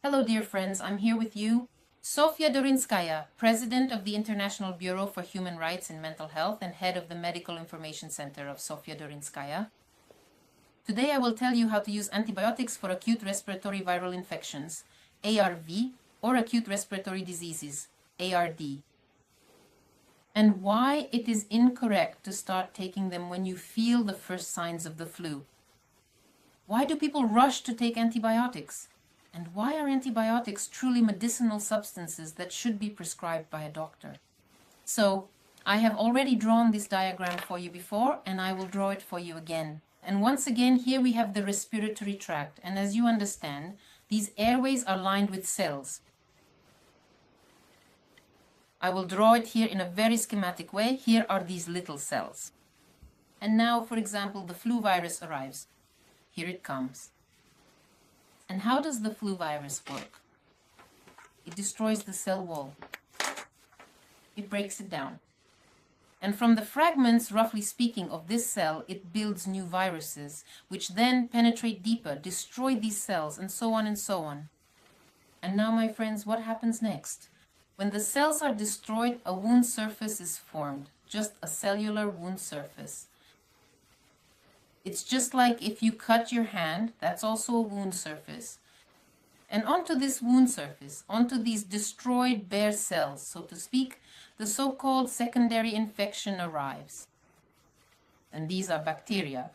Hello, dear friends. I'm here with you, Sofya Dorinskaya, President of the International Bureau for Human Rights and Mental Health and head of the Medical Information Center of Sofya Dorinskaya. Today I will tell you how to use antibiotics for acute respiratory viral infections, ARV, or acute respiratory diseases, ARD, and why it is incorrect to start taking them when you feel the first signs of the flu. Why do people rush to take antibiotics? And why are antibiotics truly medicinal substances that should be prescribed by a doctor? So, I have already drawn this diagram for you before, and I will draw it for you again. And once again, here we have the respiratory tract, and as you understand, these airways are lined with cells. I will draw it here in a very schematic way. Here are these little cells. And now, for example, the flu virus arrives. Here it comes. And how does the flu virus work? It destroys the cell wall. It breaks it down. And from the fragments, roughly speaking, of this cell, it builds new viruses, which then penetrate deeper, destroy these cells, and so on and so on. And now, my friends, what happens next? When the cells are destroyed, a wound surface is formed, just a cellular wound surface. It's just like if you cut your hand, that's also a wound surface. And onto this wound surface, onto these destroyed bare cells, so to speak, the so-called secondary infection arrives. And these are bacteria.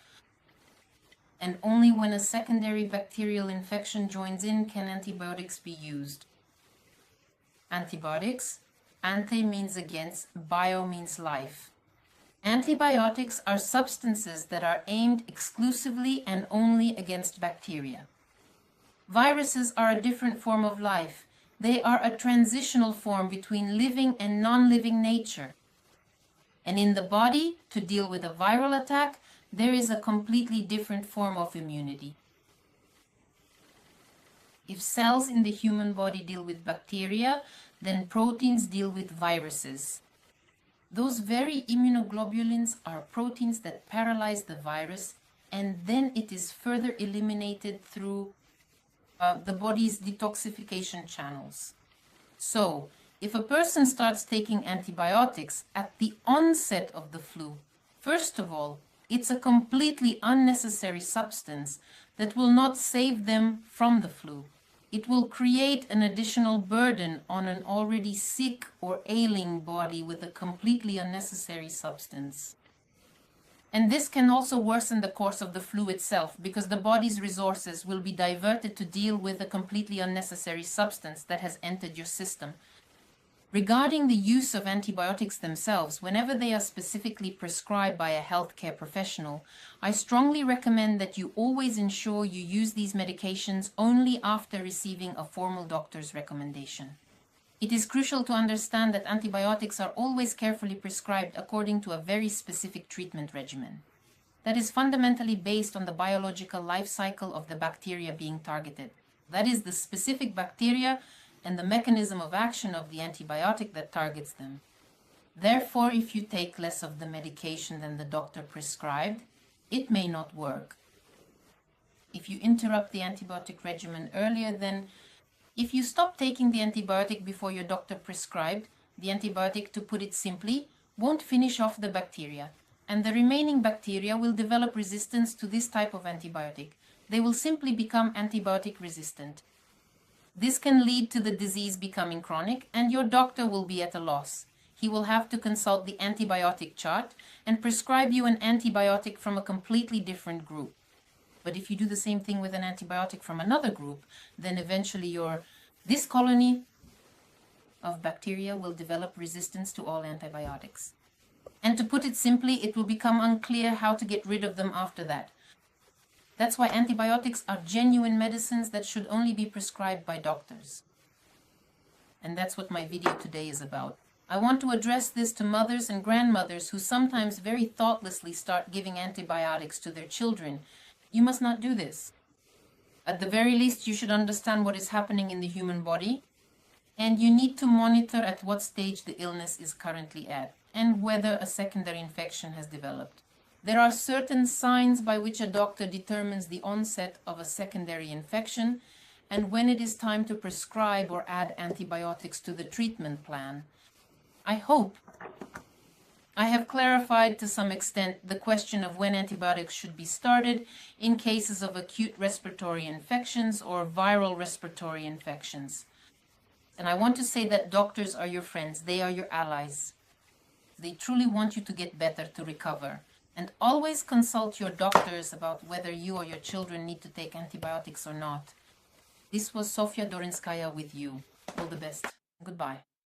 And only when a secondary bacterial infection joins in can antibiotics be used. Antibiotics, ante means against, bio means life. Antibiotics are substances that are aimed exclusively and only against bacteria. Viruses are a different form of life. They are a transitional form between living and non-living nature. And in the body, to deal with a viral attack, there is a completely different form of immunity. If cells in the human body deal with bacteria, then proteins deal with viruses. Those very immunoglobulins are proteins that paralyze the virus, and then it is further eliminated through the body's detoxification channels. So, if a person starts taking antibiotics at the onset of the flu, first of all, it's a completely unnecessary substance that will not save them from the flu. It will create an additional burden on an already sick or ailing body with a completely unnecessary substance. And this can also worsen the course of the flu itself, because the body's resources will be diverted to deal with a completely unnecessary substance that has entered your system. Regarding the use of antibiotics themselves, whenever they are specifically prescribed by a healthcare professional, I strongly recommend that you always ensure you use these medications only after receiving a formal doctor's recommendation. It is crucial to understand that antibiotics are always carefully prescribed according to a very specific treatment regimen that is fundamentally based on the biological life cycle of the bacteria being targeted. That is, the specific bacteria and the mechanism of action of the antibiotic that targets them. Therefore, if you take less of the medication than the doctor prescribed, it may not work. If you interrupt the antibiotic regimen earlier, then if you stop taking the antibiotic before your doctor prescribed, the antibiotic, to put it simply, won't finish off the bacteria, and the remaining bacteria will develop resistance to this type of antibiotic. They will simply become antibiotic resistant. This can lead to the disease becoming chronic, and your doctor will be at a loss. He will have to consult the antibiotic chart and prescribe you an antibiotic from a completely different group. But if you do the same thing with an antibiotic from another group, then eventually this colony of bacteria will develop resistance to all antibiotics. And to put it simply, it will become unclear how to get rid of them after that. That's why antibiotics are genuine medicines that should only be prescribed by doctors. And that's what my video today is about. I want to address this to mothers and grandmothers who sometimes very thoughtlessly start giving antibiotics to their children. You must not do this. At the very least, you should understand what is happening in the human body, and you need to monitor at what stage the illness is currently at, and whether a secondary infection has developed. There are certain signs by which a doctor determines the onset of a secondary infection, and when it is time to prescribe or add antibiotics to the treatment plan. I hope I have clarified to some extent the question of when antibiotics should be started in cases of acute respiratory infections or viral respiratory infections. And I want to say that doctors are your friends. They are your allies. They truly want you to get better, to recover. And always consult your doctors about whether you or your children need to take antibiotics or not. This was Sofya Dorinskaya with you. All the best. Goodbye.